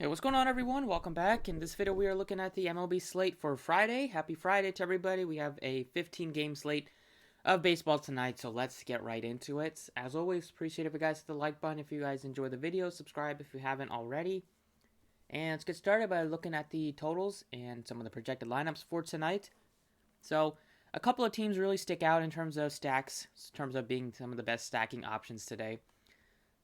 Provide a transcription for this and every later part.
Hey, what's going on, everyone? Welcome back. In this video, we are looking at the MLB slate for Friday. Happy Friday to everybody. We have a 15-game slate of baseball tonight, so let's get right into it. As always, appreciate if you guys hit the like button if you guys enjoy the video. Subscribe if you haven't already. And let's get started by looking at the totals and some of the projected lineups for tonight. So, a couple of teams really stick out in terms of stacks, in terms of being some of the best stacking options today.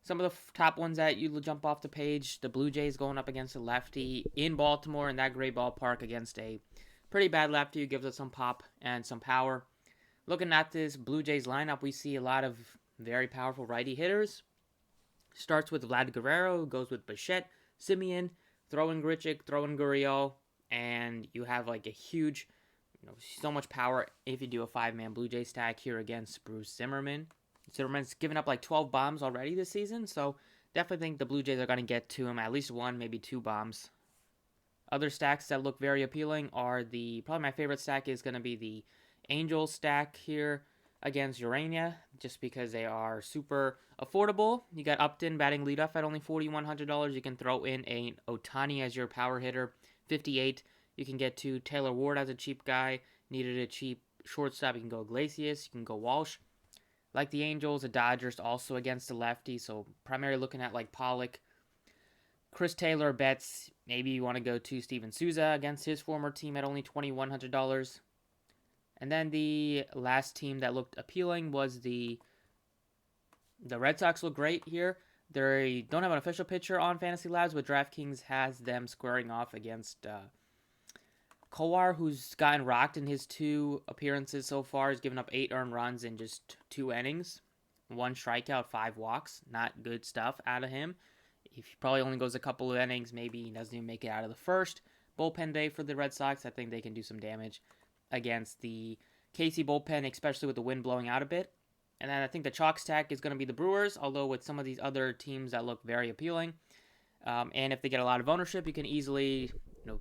Some of the top ones that you jump off the page, the Blue Jays going up against a lefty in Baltimore in that great ballpark against a pretty bad lefty who gives us some pop and some power. Looking at this Blue Jays lineup, we see a lot of very powerful righty hitters. Starts with Vlad Guerrero, goes with Bichette, Simeon, throwing Grichuk, throwing Gurriel, and you have like a huge, so much power if you do a 5-man Blue Jay stack here against Bruce Zimmerman. Zimmerman's given up like 12 bombs already this season, so definitely think the Blue Jays are going to get to him, at least one, maybe two bombs. Other stacks that look very appealing are probably my favorite stack is going to be the Angels stack here against Urania, just because they are super affordable. You got Upton batting leadoff at only $4,100. You can throw in a Ohtani as your power hitter, 58. You can get to Taylor Ward as a cheap guy. Needed a cheap shortstop, you can go Iglesias, you can go Walsh. Like the Angels, the Dodgers also against the lefty, so primarily looking at like Pollock, Chris Taylor, Betts. Maybe you want to go to Steven Souza against his former team at only $2,100. And then the last team that looked appealing was the Red Sox. Look great here. They don't have an official pitcher on Fantasy Labs, but DraftKings has them squaring off against Kowar, who's gotten rocked in his 2 appearances so far. He's given up 8 earned runs in just 2 innings. 1 strikeout, 5 walks. Not good stuff out of him. If he probably only goes a couple of innings, maybe he doesn't even make it out of the first. Bullpen day for the Red Sox. I think they can do some damage against the Casey bullpen, especially with the wind blowing out a bit. And then I think the chalk stack is going to be the Brewers, although with some of these other teams that look very appealing. And if they get a lot of ownership, you can easily,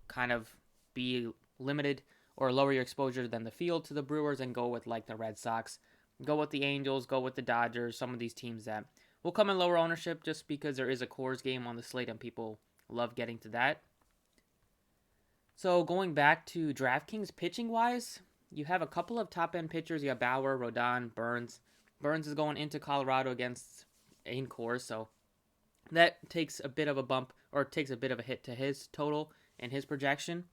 kind of be limited or lower your exposure than the field to the Brewers and go with like the Red Sox, go with the Angels, go with the Dodgers, some of these teams that will come in lower ownership just because there is a Coors game on the slate and people love getting to that. So going back to DraftKings pitching wise, you have a couple of top end pitchers. You have Bauer, Rodon, Burns. Burns is going into Colorado against in Coors, so that takes a bit of a bump or takes a bit of a hit to his total and his projection.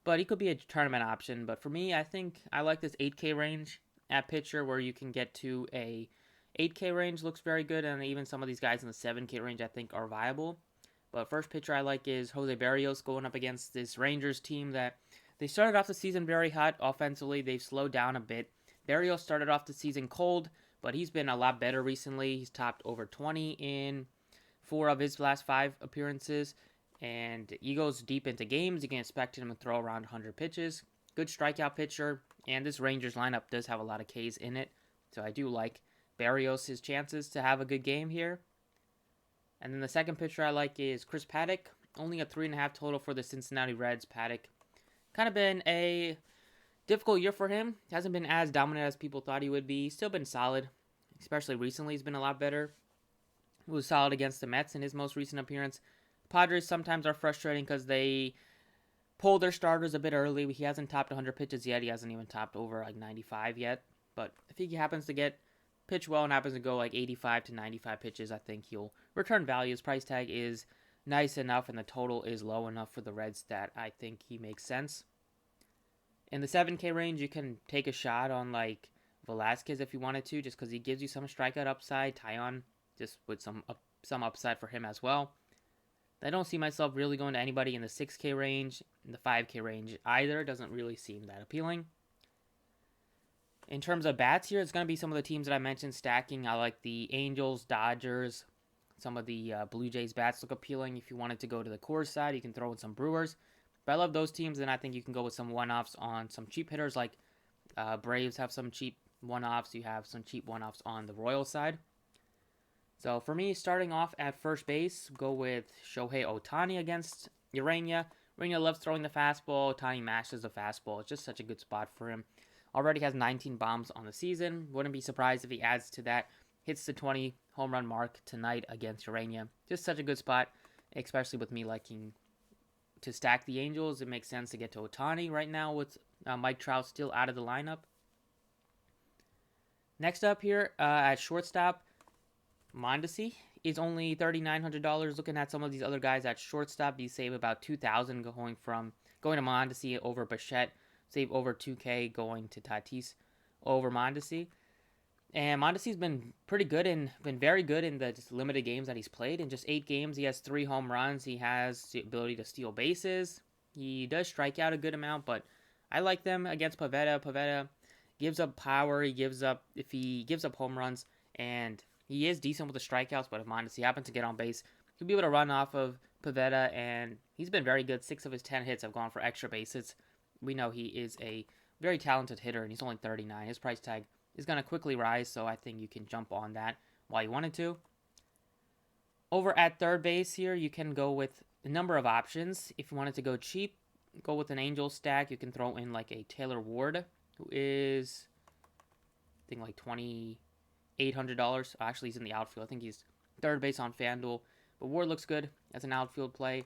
But he could be a tournament option. But for me, I think I like this 8K range at pitcher where you can get to a 8K range. Looks very good. And even some of these guys in the 7K range I think are viable. But first pitcher I like is Jose Barrios going up against this Rangers team that they started off the season very hot offensively. They've slowed down a bit. Barrios started off the season cold, but he's been a lot better recently. He's topped over 20 in 4 of his last 5 appearances. And he goes deep into games. You can expect him to throw around 100 pitches. Good strikeout pitcher. And this Rangers lineup does have a lot of Ks in it. So I do like Barrios' chances to have a good game here. And then the second pitcher I like is Chris Paddack. Only a 3.5 total for the Cincinnati Reds. Paddack kind of been a difficult year for him. Hasn't been as dominant as people thought he would be. He's still been solid. Especially recently, he's been a lot better. He was solid against the Mets in his most recent appearance. Padres sometimes are frustrating because they pull their starters a bit early. He hasn't topped 100 pitches yet. He hasn't even topped over like 95 yet. But if he happens to get pitch well and happens to go like 85 to 95 pitches, I think he'll return value. His price tag is nice enough and the total is low enough for the Reds that I think he makes sense. In the 7K range, you can take a shot on like Velasquez if you wanted to, just because he gives you some strikeout upside. Taillon, just with some upside for him as well. I don't see myself really going to anybody in the 6K range, in the 5K range either. It doesn't really seem that appealing. In terms of bats here, it's going to be some of the teams that I mentioned stacking. I like the Angels, Dodgers. Some of the Blue Jays bats look appealing. If you wanted to go to the Coors side, you can throw in some Brewers. But I love those teams, and I think you can go with some one-offs on some cheap hitters like Braves have some cheap one-offs. You have some cheap one-offs on the Royals side. So for me, starting off at first base, go with Shohei Ohtani against Urania. Urania loves throwing the fastball. Ohtani mashes the fastball. It's just such a good spot for him. Already has 19 bombs on the season. Wouldn't be surprised if he adds to that. Hits the 20 home run mark tonight against Urania. Just such a good spot. especially with me liking to stack the Angels. It makes sense to get to Ohtani right now with Mike Trout still out of the lineup. Next up here at shortstop, Mondesi is only $3,900. Looking at some of these other guys at shortstop, you save about $2,000 going to Mondesi over Bichette. Save over $2K going to Tatis over Mondesi. And Mondesi's been pretty good and been very good in the just limited games that he's played. In just 8 games, he has 3 home runs. He has the ability to steal bases. He does strike out a good amount, but I like them against Pivetta. Pivetta gives up power. He gives up home runs, and he is decent with the strikeouts. But if Mondesi happens to get on base, he'll be able to run off of Pivetta, and he's been very good. 6 of his 10 hits have gone for extra bases. We know he is a very talented hitter, and he's only 39. His price tag is going to quickly rise, so I think you can jump on that while you wanted to. Over at third base here, you can go with a number of options. If you wanted to go cheap, go with an Angel stack. You can throw in like a Taylor Ward, who is, I think, like $2,800. Actually, he's in the outfield. I think he's third base on FanDuel. But Ward looks good as an outfield play.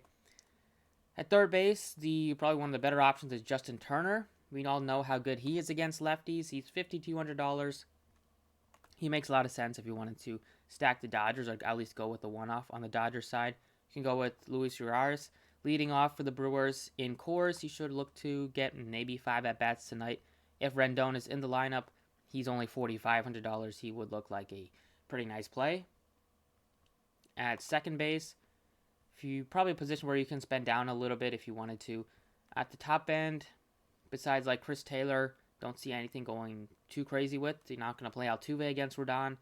At third base, probably one of the better options is Justin Turner. We all know how good he is against lefties. He's $5,200. He makes a lot of sense if you wanted to stack the Dodgers, or at least go with the one-off on the Dodgers side. You can go with Luis Urias leading off for the Brewers. In Coors, he should look to get maybe 5 at-bats tonight. If Rendon is in the lineup, he's only $4,500. He would look like a pretty nice play. At second base, probably a position where you can spend down a little bit if you wanted to. At the top end, besides like Chris Taylor, don't see anything going too crazy with. You're not going to play Altuve against Rodon.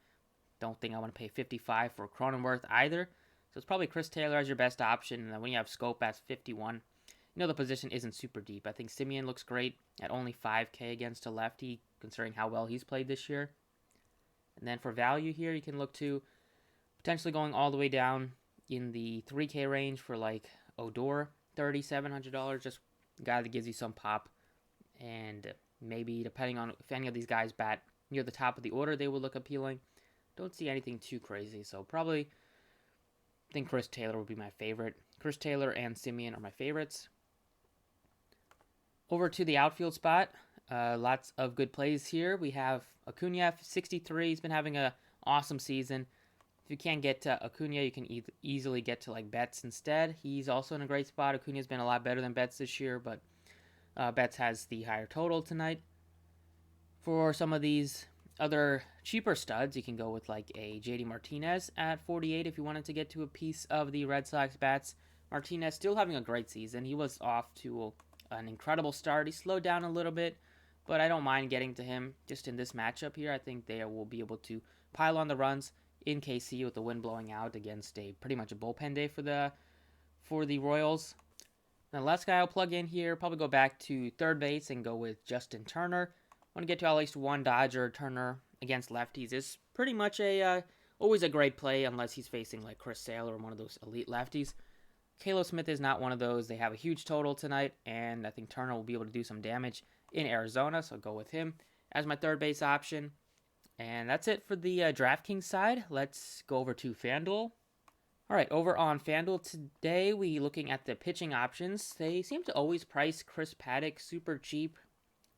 Don't think I want to pay $55 for Cronenworth either. So it's probably Chris Taylor as your best option. And then when you have Scope at $51, the position isn't super deep. I think Simeon looks great at only $5K against a lefty, considering how well he's played this year. And then for value here, you can look to potentially going all the way down in the $3K range for like Odor, $3,700. Just a guy that gives you some pop. And maybe depending on if any of these guys bat near the top of the order, they will look appealing. Don't see anything too crazy, so probably think Chris Taylor would be my favorite. Chris Taylor and Simeon are my favorites. Over to the outfield spot, lots of good plays here. We have Acuna, 63. He's been having an awesome season. If you can't get to Acuna, you can easily get to like Betts instead. He's also in a great spot. Acuna's been a lot better than Betts this year, but Betts has the higher total tonight. For some of these other cheaper studs, you can go with like a JD Martinez at 48 if you wanted to get to a piece of the Red Sox bats. Martinez still having a great season. He was off to an incredible start. He slowed down a little bit, but I don't mind getting to him just in this matchup here. I think they will be able to pile on the runs in KC with the wind blowing out against pretty much a bullpen day for the Royals. The last guy I'll plug in here, probably go back to third base and go with Justin Turner. Want to get to at least one Dodger. Turner against lefties is pretty much always a great play unless he's facing like Chris Sale or one of those elite lefties. Caleb Smith is not one of those. They have a huge total tonight, and I think Turner will be able to do some damage in Arizona, so I'll go with him as my third base option. And that's it for the DraftKings side. Let's go over to FanDuel. All right, over on FanDuel today, we looking at the pitching options. They seem to always price Chris Paddack super cheap.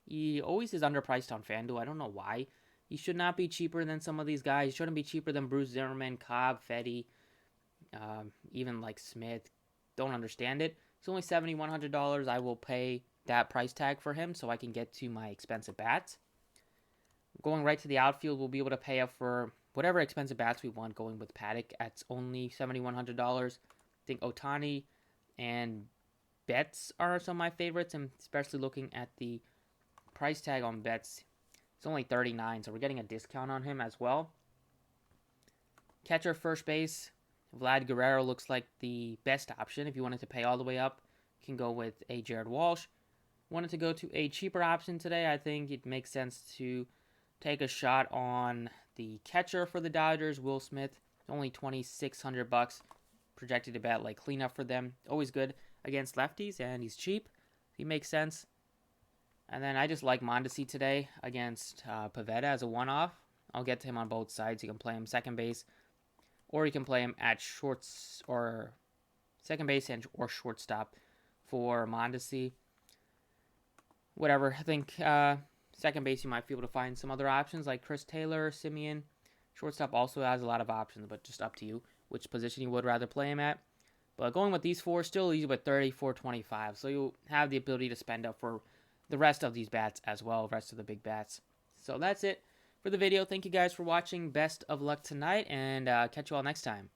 He always is underpriced on FanDuel. I don't know why. He should not be cheaper than some of these guys. He shouldn't be cheaper than Bruce Zimmerman, Cobb, Fetty, even like Smith. Don't understand it. It's only $7,100. I will pay that price tag for him so I can get to my expensive bats. Going right to the outfield, we'll be able to pay up for whatever expensive bats we want, going with Paddack at only $7,100. I think Ohtani and Betts are some of my favorites, and especially looking at the price tag on Betts, it's only $39, so we're getting a discount on him as well. Catcher, first base, Vlad Guerrero looks like the best option. If you wanted to pay all the way up, you can go with a Jared Walsh. Wanted to go to a cheaper option today, I think it makes sense to take a shot on the catcher for the Dodgers, Will Smith. Only $2,600, projected to bat like cleanup for them. Always good against lefties, and he's cheap. He makes sense. And then I just like Mondesi today against Pivetta as a one-off. I'll get to him on both sides. You can play him second base, or you can play him at shorts or second base and or shortstop for Mondesi. Whatever. I think second base you might be able to find some other options like Chris Taylor, Simeon. Shortstop also has a lot of options, but just up to you which position you would rather play him at. But going with these four, still easy with 34.25. So you'll have the ability to spend up for the rest of these bats as well, the rest of the big bats. So that's it for the video. Thank you guys for watching. Best of luck tonight, and catch you all next time.